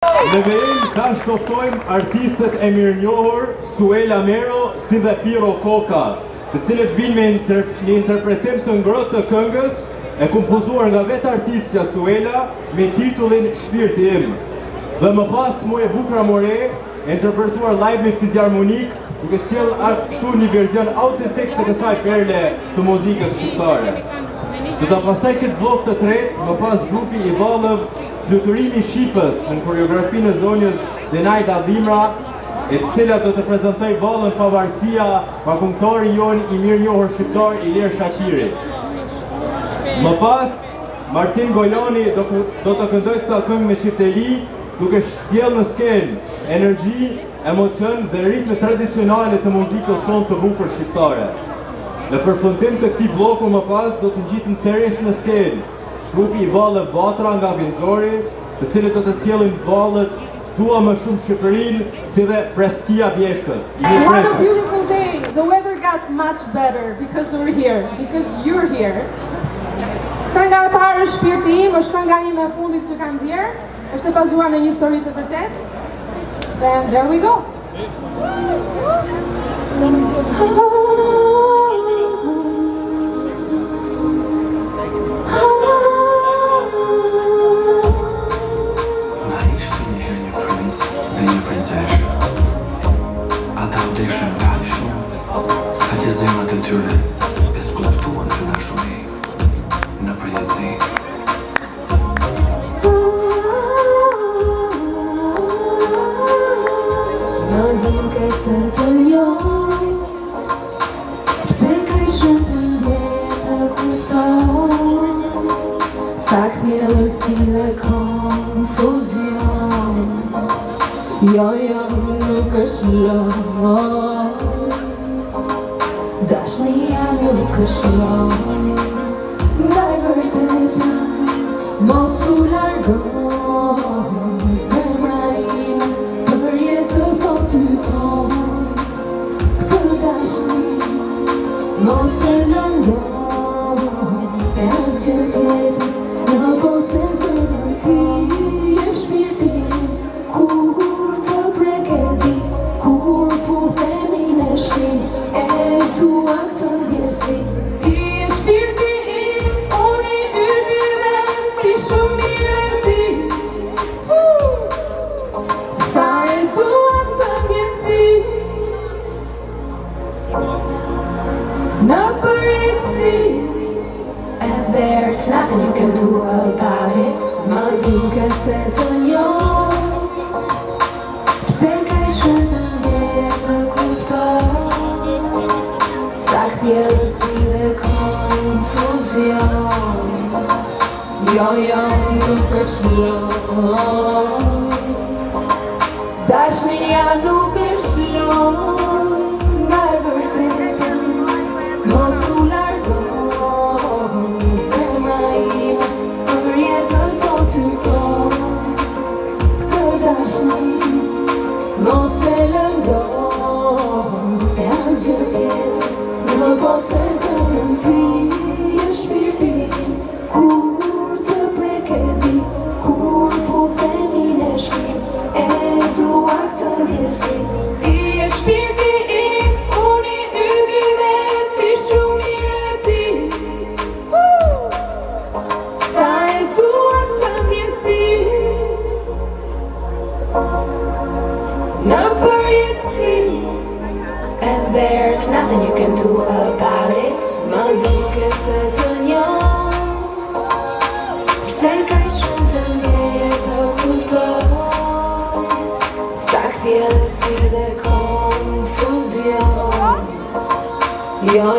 Në vejim ka shtoftojmë artistët e mirënjohur Suela Mero si dhe Piro Koka, të cilët vinë me një interpretim të ngrohtë të këngës e kompozuar nga vetë artistja Suela me titullin Shpirti im. Dhe më pas Moje Bukra More e interpretuar live me fizharmonik, duke sjell kështu një version autentik të kësaj perle të muzikës shqiptare. Do ta pasaj këtë blok të tretë, më pas grupi i Vallëv Fluturimi Shqipës në koreografinë e zonjës Denajda Dhimra, e cila do të prezantoj Vallën Pavarësia pa këngëtari jon i mirënjohur shqiptar Ilir Shaqiri. Më pas, Martin Golani do të këndoj ca këngë me çifteli, duke sjell në skenë energji, emocion dhe ritme tradicionale të muzikës sonë të bukur shqiptare. Në përfundim të këtij bloku më pas do të ngjiten sërish në skenë grupi i Vallëv Vatra nga Vinzori, të cilët do të sjellin vallët Dua më shumë Shqipërinë si dhe Freskia Bjeshkës. What a beautiful day! The weather got much better because we're here, because you're here. Kënga e parë Shpirti im është kënga ime e fundit që kam dhier, është e bazuar në një histori të vërtetë. Then there we go. Jo, nuk është loj, dashnia nuk është loj, nga e vërteta mos u largon, zemra ime për jetë po ty kon, këtë dashni mos e lëndon, se asgjë tjetër në bose zëvën si e shpirti. Kur pu themi në shkim e tua këtë ndjesi. Ti e shpirti im, unë i yti dhe ti shumë mire ti. Sa e tua këtë ndjesi në përjetësi. And there's nothing you can do about it. Më duket se të njoh Saktjellësi dhe konfuzion. Jo, nuk është loj, dashnia nuk është loj, nga e vërteta mos u largon, zemra ime për jetën po ty kon, këtë dashni mos e lëndon, se asgjë tjetër në botë se zëvën si e shpirti im. Kur të preke di, kur pu themi në shkim e dua këtë ndjesi. Ti e shpirti im, unë i yti dhe ti shumë mire ti. Sa e dua këtë ndjesi në përjetësi. And there's nothing you can do about it. Më duket se të njoh, pse ka shumë të ndjeje të kuptoj, saktjellësi dhe konfuzion. Jo,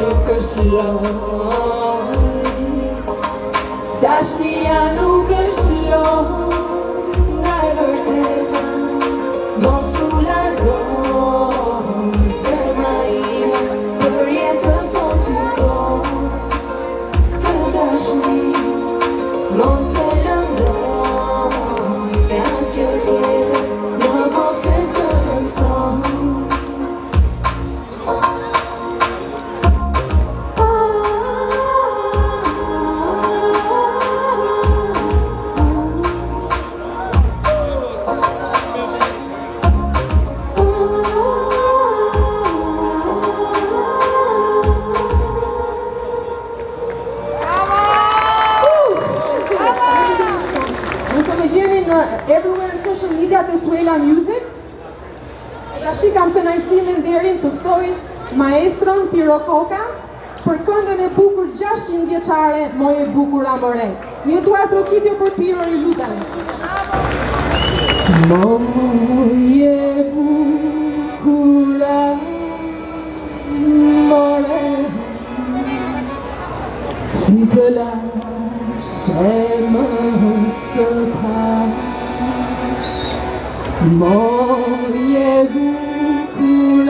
nuk është loj, dashnia nuk është loj, nga e vërteta mos u largon, zemra ime për jetën po ty kon, këtë dashni mos e lëndon, se asgjë tjetër në botë se zëvën son. everywhere social media të Suela Music. Tashi kam kënaqësinë nderin të ftoj maestron Piro Koka për këngën e bukur 600 vjeçare Moje bukur amore. Një duar trokitje për Piro, i lutem. Moje bukur amore, si të lash e mos të pash. Moje bukur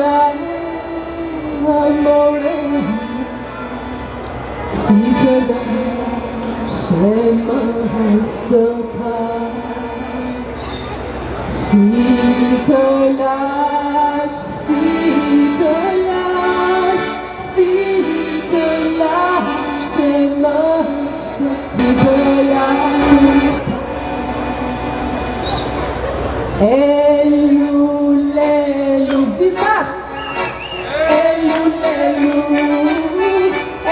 amore, si të lash e mos të pash. Si të lash, si të lash, si të lash e mos të lash. Elu, lelu, gjithë bashkë. Elu, lelu,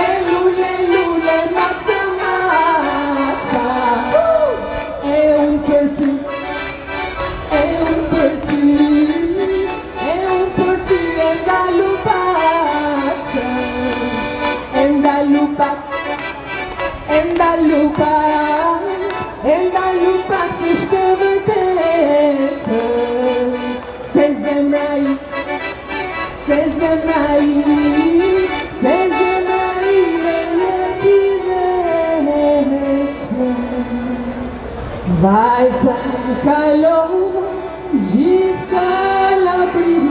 elu, lelu, le maca, maca. E unë për ty, e unë për ty, e unë për ty, e ndalu paca. E ndalu pak, e ndalu pak, e ndalu pak, se shte vërtetë. Se zemra i, se zemra i, se zemra i me jeti vetë. Vajta kalon gjithë kalabrin,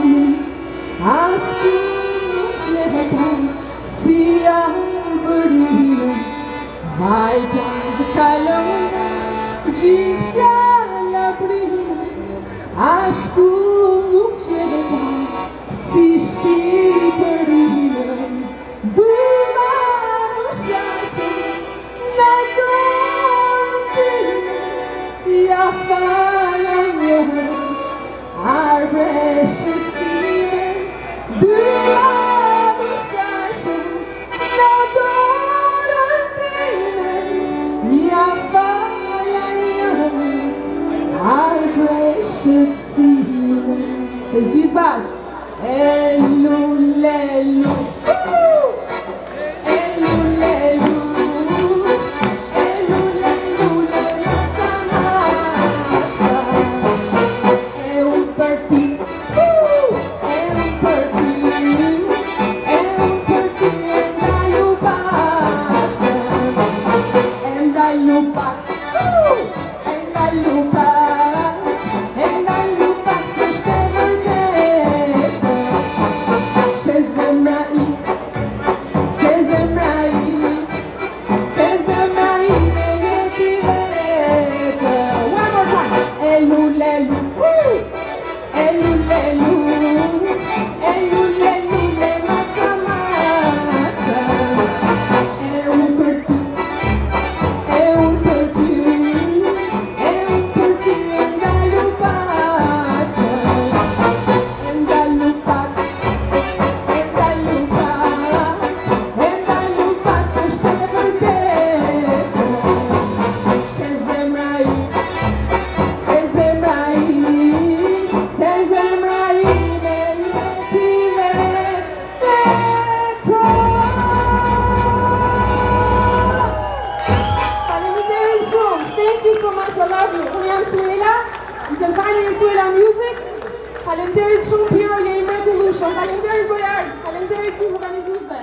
as kur qeta si arbërin. Vajta kalon gjithë kalabrin, as kur nuk qeta si shqipërin. Dy manushashe në dorën time, ja fala njës arbeshësime. Dy manushashe në dorën time, ja fala njës arbeshësime. Të gjithë bashkë. Elu, lelu, elu, lelu, elu, lelu, le maca, maca. E unë për ty, e unë për ty, e unë për ty, e ndalu paca. E ndalu pak, e ndalu pak, e ndalu pak, se shte vërtetë. Se zemra i, se zemra i, se zemra i me jeti vetë. One more time. Elu, lelu, elu, lelu, elu, lelu, le maca, maca. E unë për ty, e unë për ty, e unë për ty, e ndalu paca. E ndalu pak, e ndalu pak, se shte vërtetë. Se zemra i, se zemra i, se zemra i me jeti vetë. Faleminderit shumë. Thank you so much, I love you. Unë jam Suela. You can find me in Suela Music. Faleminderit shumë Piro, je i mrekullueshëm. Faleminderit Gojar. Faleminderit gjithë organizuesve.